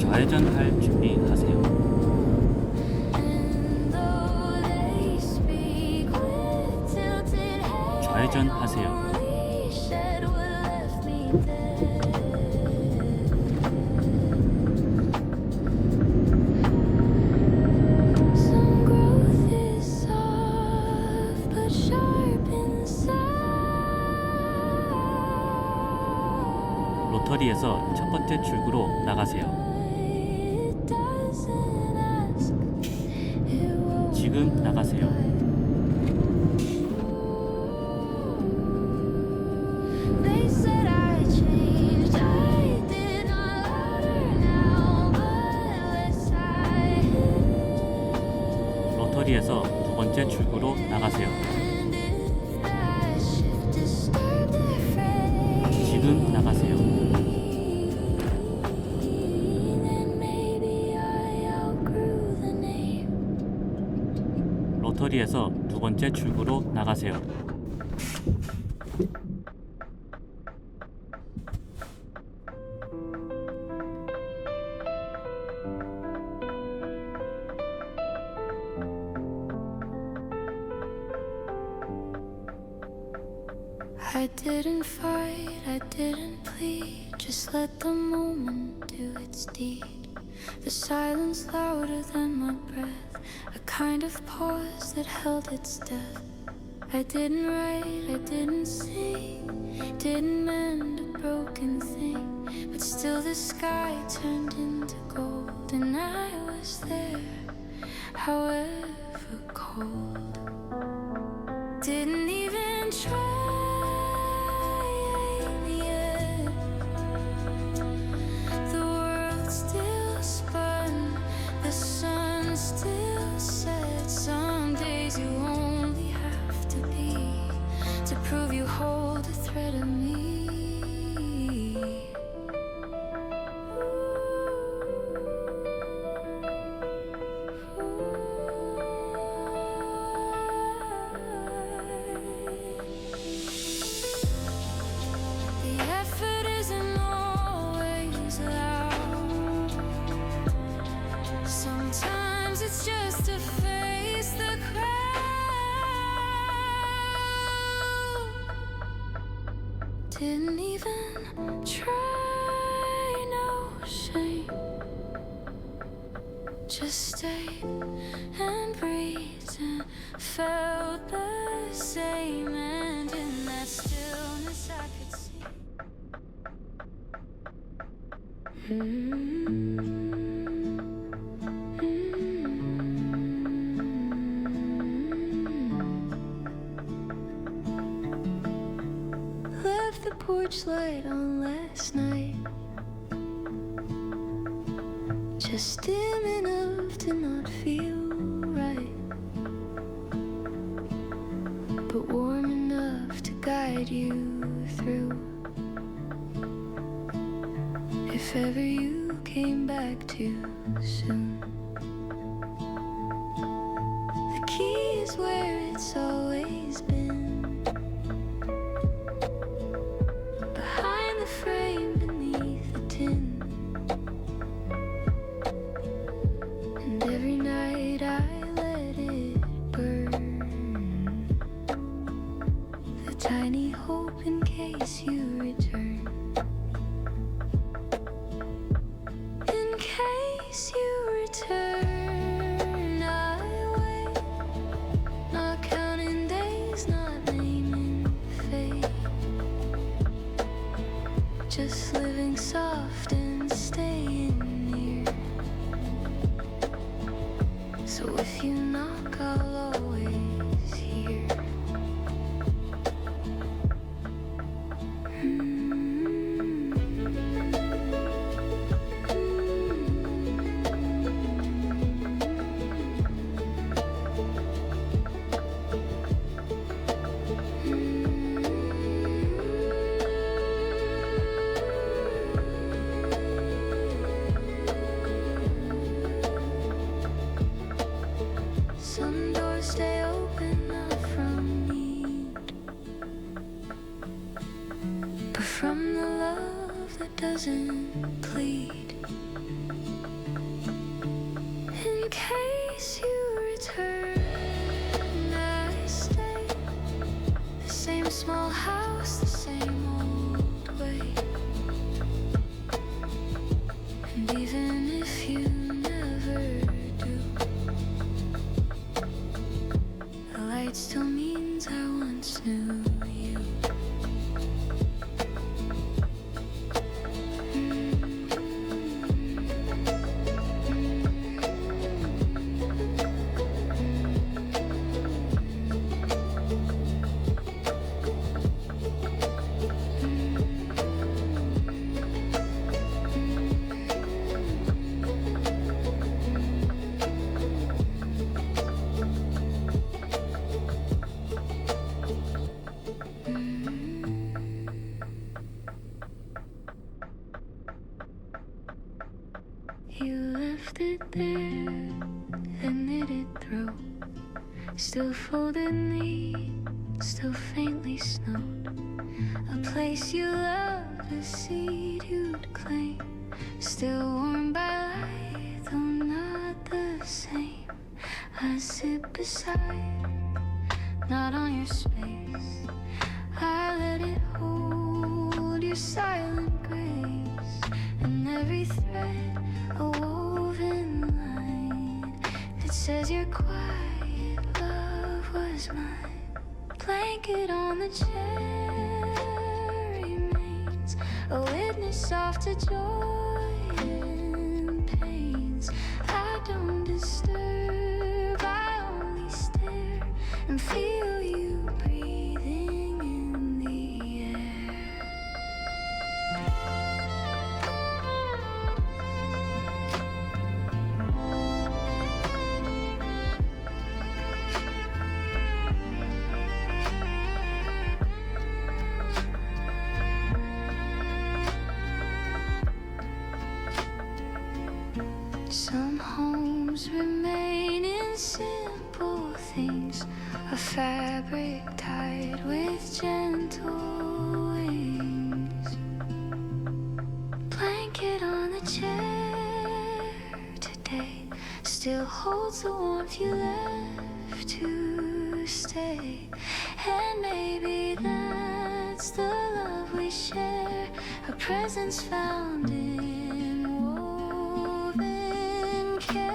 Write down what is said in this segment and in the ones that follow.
좌회전할 준비하세요. 좌회전하세요. 로터리에서 첫 번째 출구로 나가세요. 지금 나가세요. 로터리에서 두 번째 출구로 나가세요. 지금 나가세요. 로터리에서 두 번째 출구로 나가세요. I didn't fight, I didn't plead. Just let the moment do its deed. The silence louder than my breath, a kind of pause that held its death. I didn't write, I didn't sing, didn't mend a broken thing, but still the sky turned into gold, and I was there, however cold. Didn't even try. Still said some days you only have to be to prove you hold a thread of me. The effort isn't always loud. Sometimes it's just to face the crowd. Didn't even try, no shame. Just stayed and breathed and felt the same. And in that stillness I could see. Left the porch light on last night, just dim enough to not feel right, but warm enough to guide you through. If ever you came back too soon, the key is where it's always been, behind the frame beneath the tin. And every night I let it burn, the tiny hope in case you return. In case you return, I wait, not counting days, not naming fate, just living soft and staying near. So if you knock, I'll always hear. from the love that doesn't plead. In case you return, I stay. The same small house, the same old way. And even if you never do, the light still means I once knew you. You left it there and knitted through, still folded neat, still faintly snowed. A place you loved, a seed you'd claim, still warmed by light, though not the same. I sit beside, not on your space. I let it hold your silent grace, and every thread a woven line that says your quiet love was mine. Blanket on the chair remains, a witness soft to joy and pains. I don't disturb, I only stare and feel you breathing in the air. Some homes remain in simple things, a fabric tied with gentle wings. Blanket on the chair today still holds the warmth you left to stay. And maybe that's the love we share, a presence found in woven care.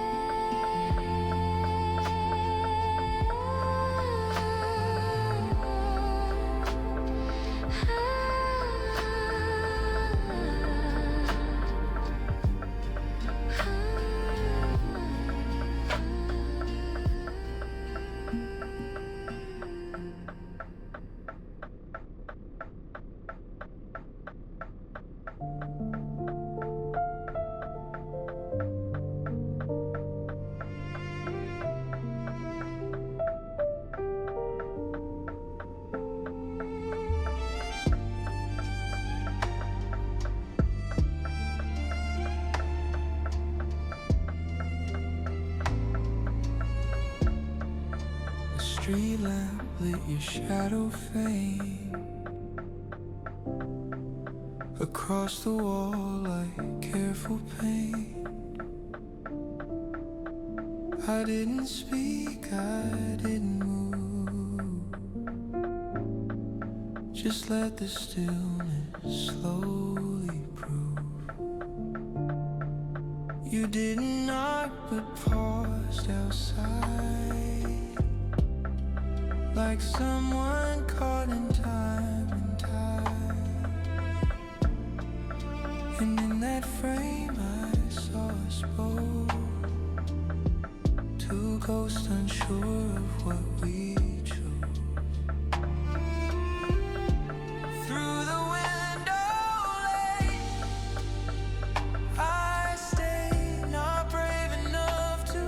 The street lamp lit your shadow fade across the wall like careful paint. I didn't speak, I didn't move, just let the stillness slowly prove. You didn't knock but paused outside, like someone caught in time and tide. And in that frame I saw us both, two ghosts unsure of what we chose. Through the window late, I stayed, not brave enough to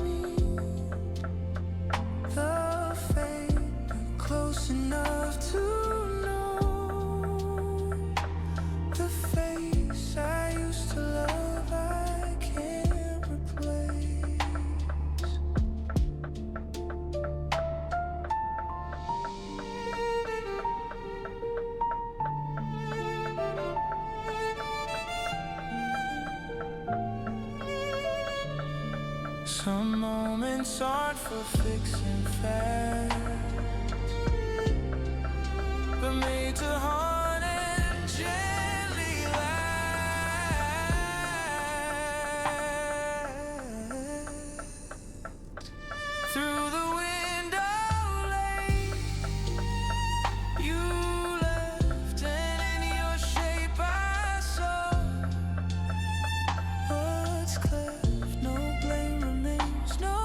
meet the fate, but close enough to know the face I used to Some moments aren't for fixing fast, but made to haunt and gently last. Through the window lane you left, and in your shape I saw what's cleft. No blame remains, no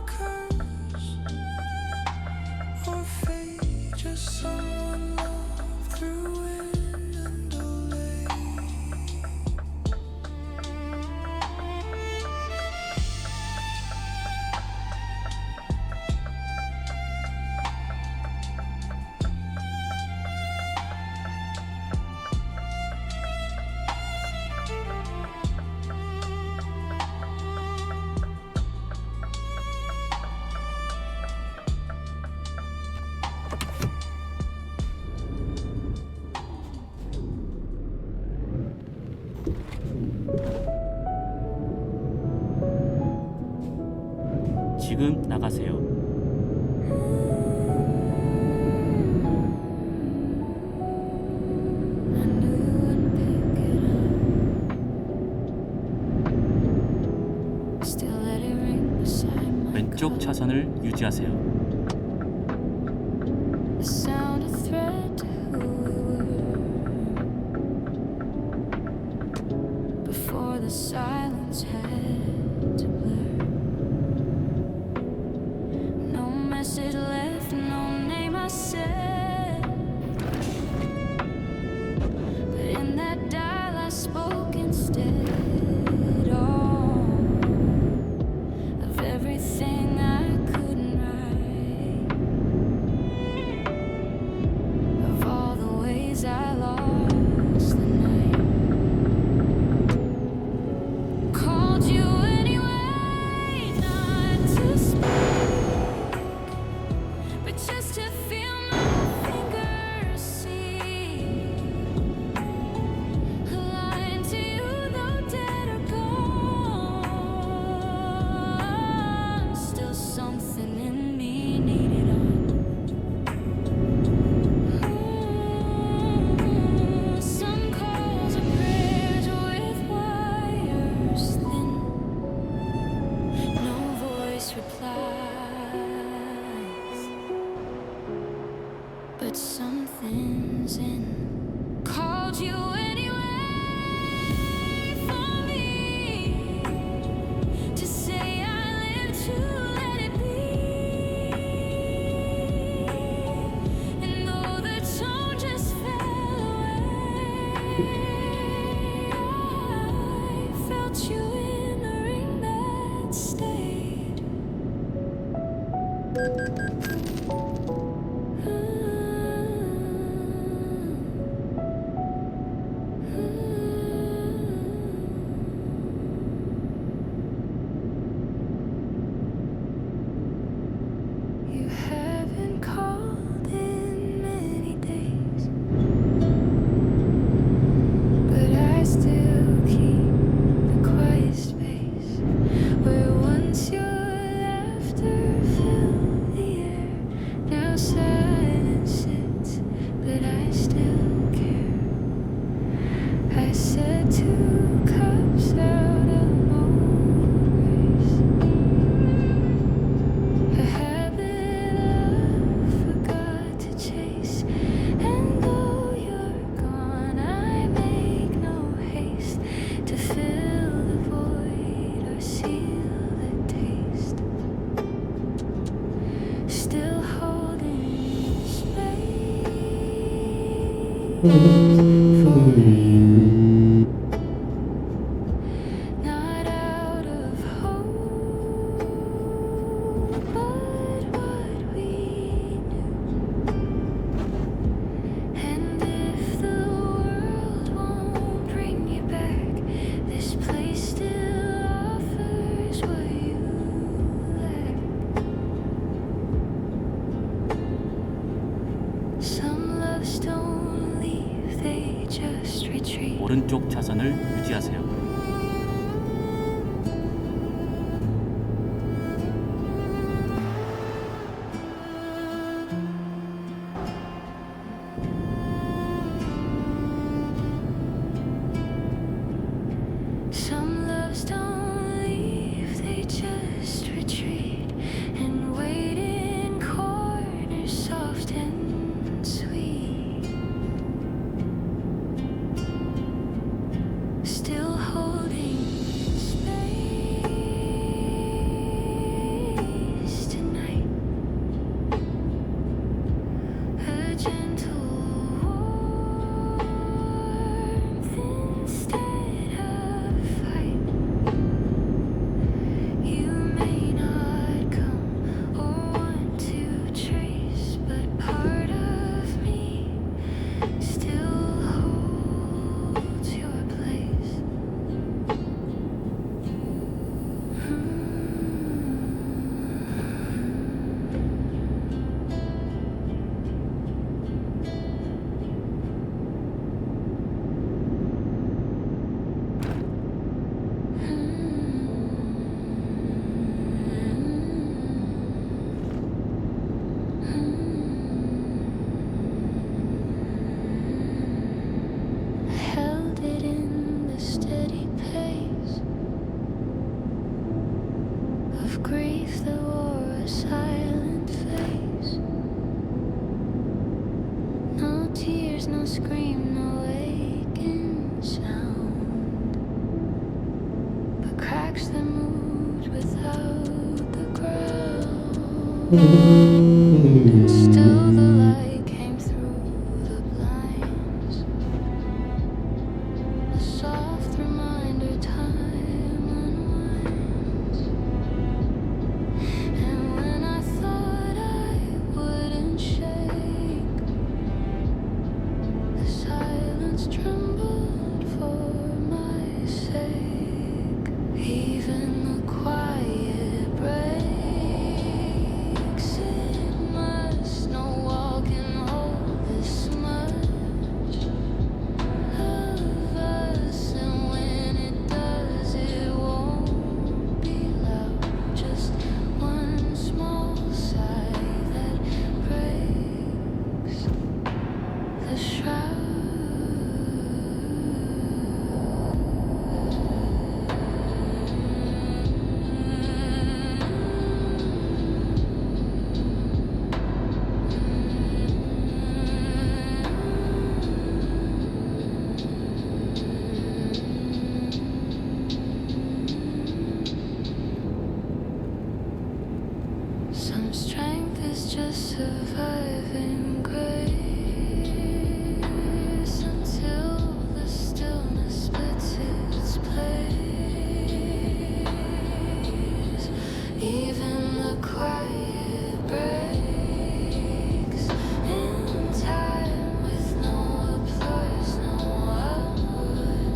curse or fate, just someone loved through wind and delay. 지금 나가세요. I knew you wouldn't pick it up. Still let it ring beside my 왼쪽 cup. 차선을 유지하세요. The sound a threat to who we were before the silence had to blur. No message left, no name I said, but in that dial I spoke instead. Oh, of everything I couldn't write, of all the ways I lost the night. Called you anyway, not to speak, but just to feel my fingers see. Lying to you, though dead or gone, still something in me needed on. Some calls are prayers with wires thin. No voice replies, but something's in. Called you anyway for me to say I live to let it be. And though the tone just fell away, I felt you in a ring that stayed. You haven't called in many days, but I still keep the quiet space where once your laughter filled the air. Now silence sits, but I still care. I set 2 cups out of old grace, a habit I forgot to chase. And though you're gone, I make no haste to fill the void or seal the taste. Still holding space for you, not out of hope, but what we knew. And if the world won't bring you back, this place still offers what you lack. Some loves don't leave, they just retreat. 오른쪽 차선을 유지하세요. And still the light came through the blinds. A soft reminder time unwinds. And when I thought I wouldn't shake, the silence trembled for my sake. Even the quiet breaks. It must. No wall can hold this much of us. And when it does, it won't be loud. Just one small sigh that breaks the shroud. Some strength is just surviving grace until the stillness splits its place. Even the quiet breaks in time with no applause, no outward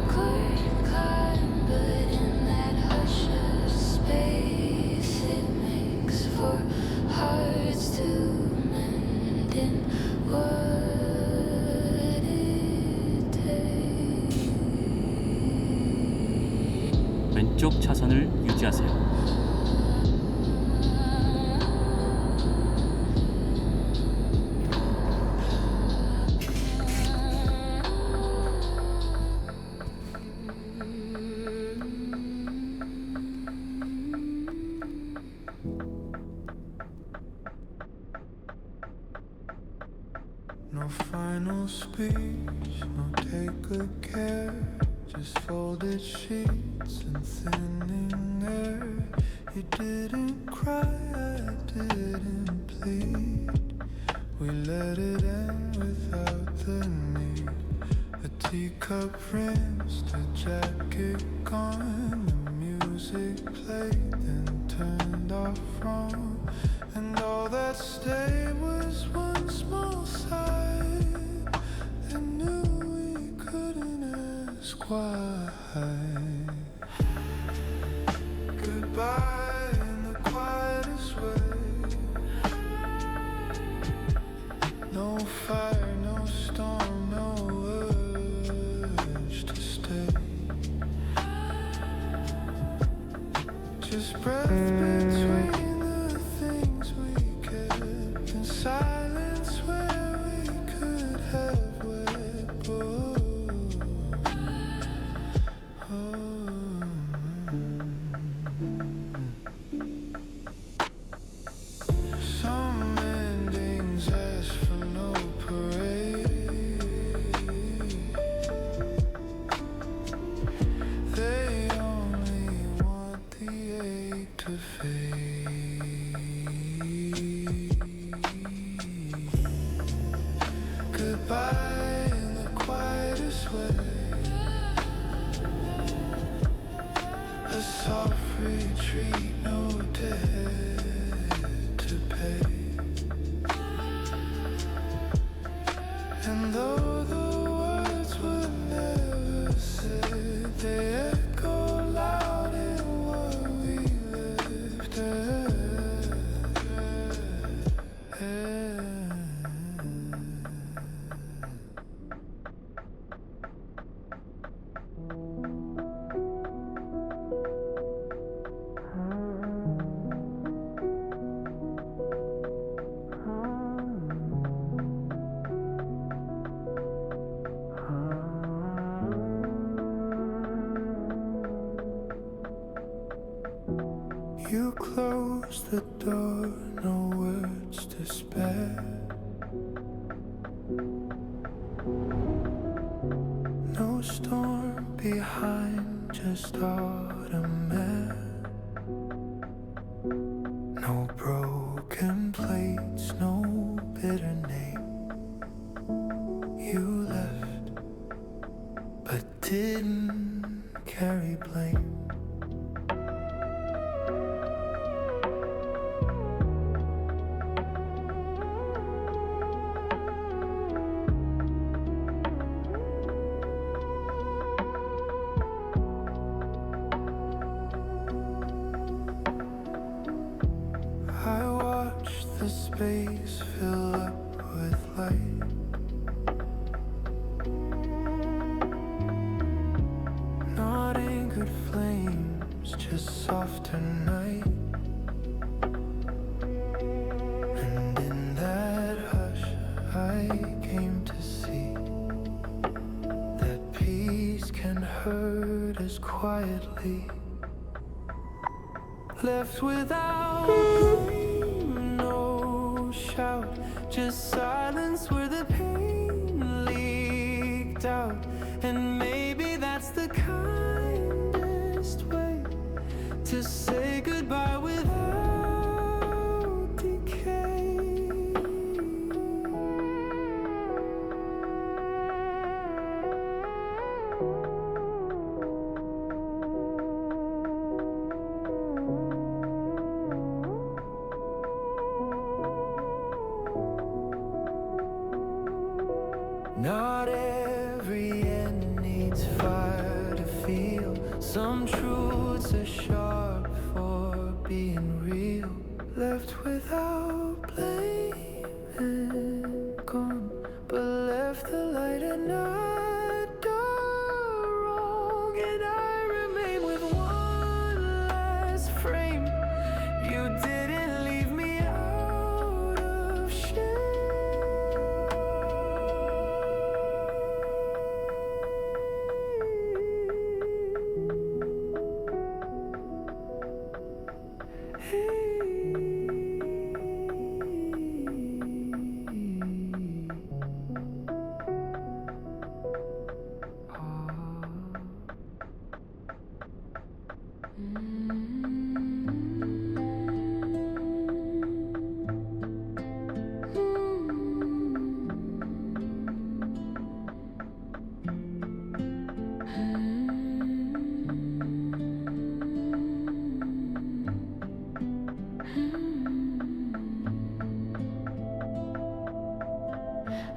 could climb, but in that hush of space it makes for hearts to mend in what it takes. 왼쪽 차선을 유지하세요. No final speech, no take good care. Just folded sheets and thinning air. You didn't cry, I didn't plead. We let it end without the need. A teacup rinsed, a jacket gone. The music played, then turned off wrong. And all that stayed was one small sigh. And knew we couldn't ask why. Goodbye in the quietest way. No fire, no storm, no urge to stay. Just breath between the things we kept, and silence where we could have wept. Some endings ask for no parade. They only want the ache to fade. Goodbye in the quietest way. A soft retreat, no debt to pay. And though the words were never said, they echo loud in what we left You closed the door, no words to spare. No storm behind, just autumn air. No didn't carry blame. I watched the space fill up with light. Not anchored flames, just softer night. And in that hush, I came to see that peace can hurt as quietly. Left without blame, no shout, just silence where the pain leaked out. And maybe that's the kindest way to say goodbye without decay. Not every end needs fire to feel. Some truths are sharp for being real. Left without blame and gone, but left the light and not done wrong. And I remain with one last frame. You didn't leave me out of shame.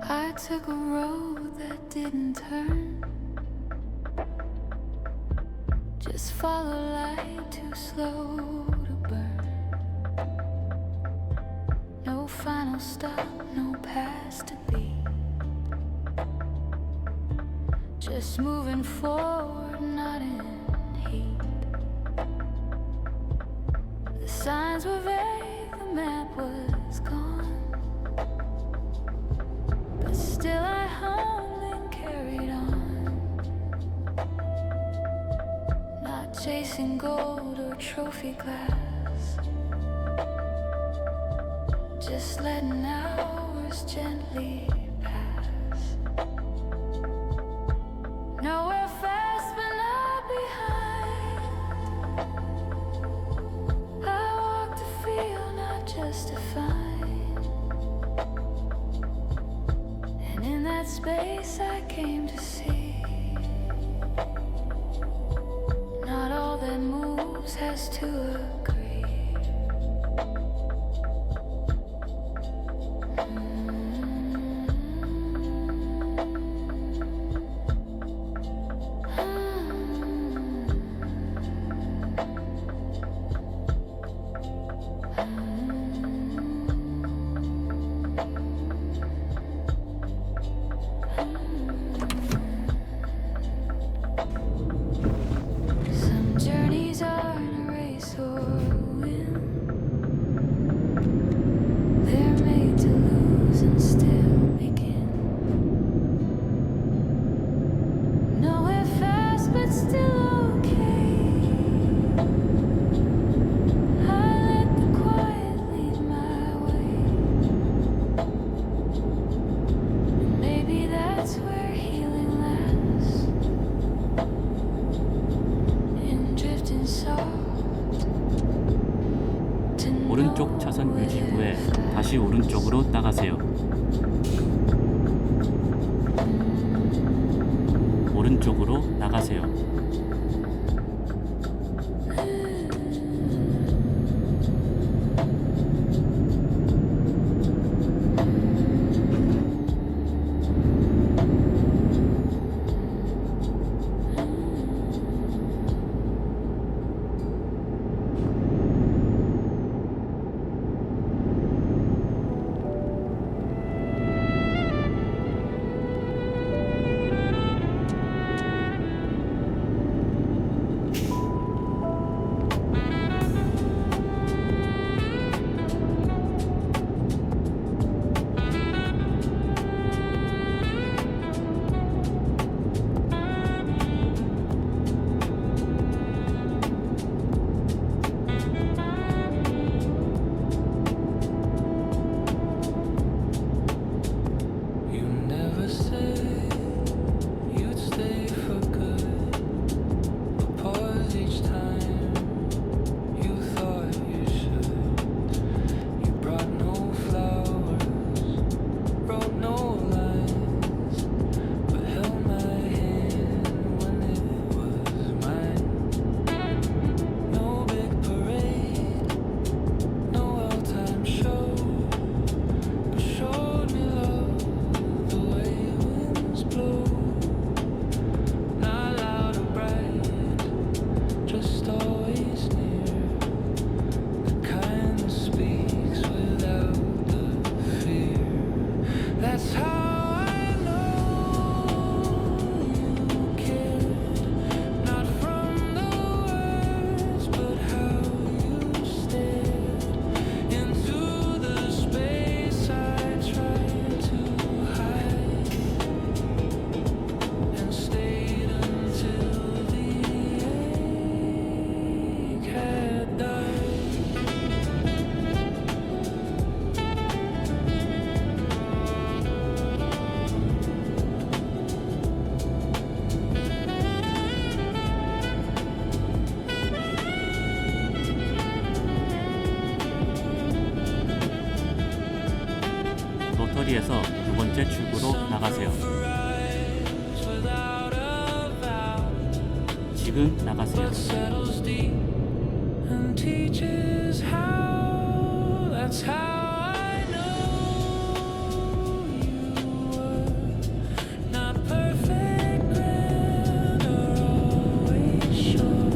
I took a road that didn't turn, just follow light too slow to burn. No final stop, no past to beat, just moving forward, not in heat. The signs were vague, the map was gone, but still I hummed and carried on, not chasing gold or trophy glass, just letting hours gently pass. Nowhere fast but not behind. I walk to feel, not just to find. And in that space I came to see, not all that moves has to agree. Some journeys aren't a race or a win. They're made to lose and still begin. Nowhere fast but still okay. I let the quiet lead my way. And maybe that's where healing lasts. In drifting soft. 오른쪽 차선 유지 후에 다시 오른쪽으로 나가세요. 오른쪽 오른쪽으로 나가세요. You never said you'd stay for good, but pause each time you thought you should. You brought no flowers, wrote no lines, but held my hand when it was mine. No big parade, no all-time show, but showed me love the way winds blow. Not loud or bright, just always near. The kind that speaks without the fear. That's how I know you cared. Not from the words, but how you stared into the space I tried to hide, and stayed until the ache had died. 로터리에서 두 번째 출구로 나가세요. Rise without a vow, 지금 나가세요. but settles deep and teaches how. That's how I know you were not perfect, grand, or always sure,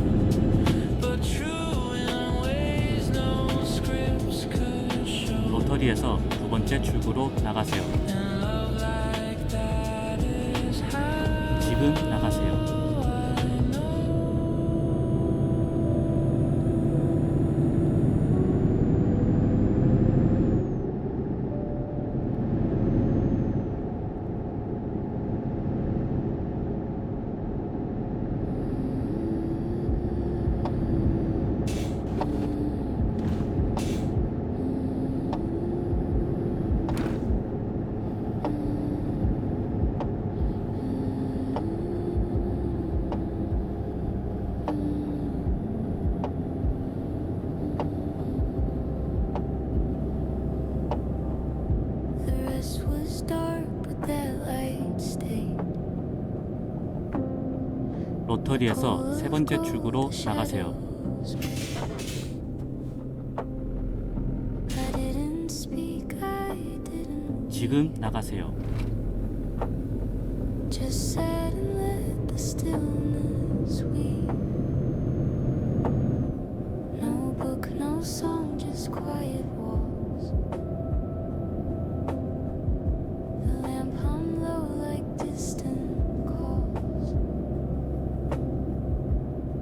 but true in ways no scripts could show. 로터리에서 두 번째 출구로 나가세요. And love like that is how 지금 나가세요. I know. The rest was dark, but that light stayed. 로터리에서 세 번째 출구로 나가세요. I didn't speak, I didn't 지금 나가세요. just sat and let the stillness weep. No book, no song, just quiet walls. The lamp hung low like distant calls.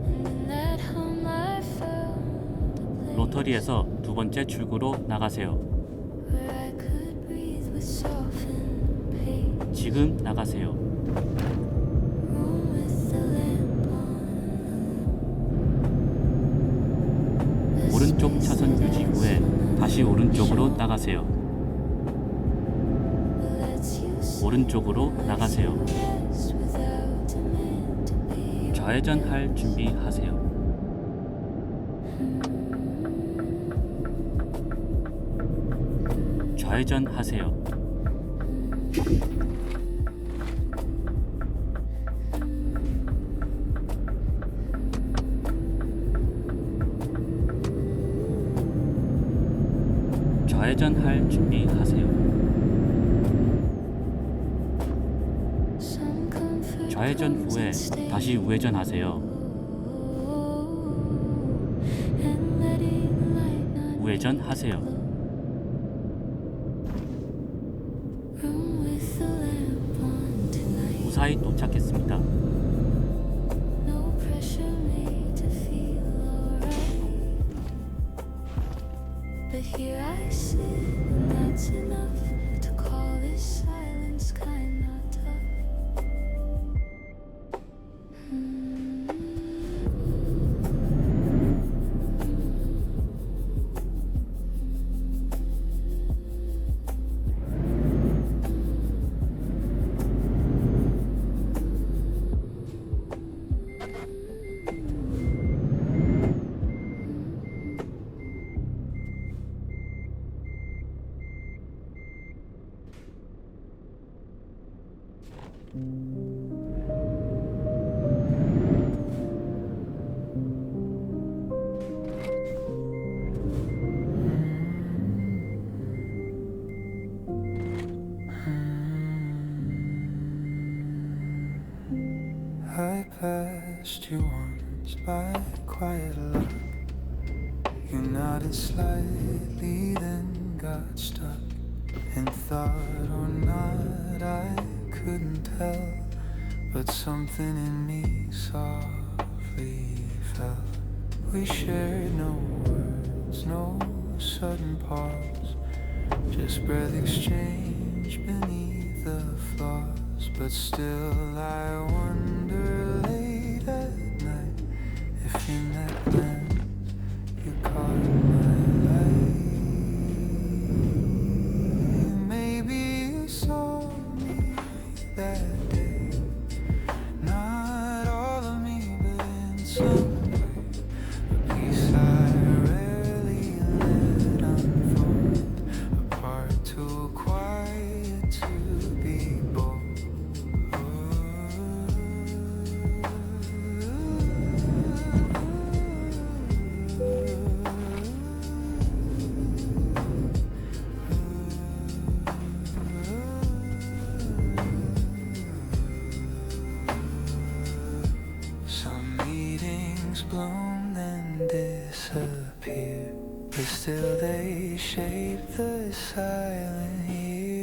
And in that hum I found a place 로터리에서 두 번째 출구로 나가세요. where I could breathe with softened pace. 지금 나가세요. Room with the lamp on. 오른쪽 차선 유지 후에 다시 오른쪽으로 나가세요. 오른쪽으로 나가세요. 좌회전할 준비하세요. 좌회전하세요. 좌회전할 준비하세요. Some comfort 좌회전 comes 후에 and stays. 다시 우회전하세요. And letting light not 우회전하세요. room with the lamp on tonight. 무사히 도착했습니다. No pressure made to feel alright. But here I sit, and that's enough to call this silence kinda tough. I passed you once by quiet luck. You nodded slightly, then got stuck, and thought or not, I couldn't tell, but something in me softly fell. We shared no words, no sudden pause, just breath exchange beneath the flaws. But still I wonder late at night if in that glance you caught my light. Maybe you saw me that day, not all of me, but in some way, a piece I rarely let unfold, a part too quiet to be bold. Some meetings bloom and disappear, but still they shape the silent years.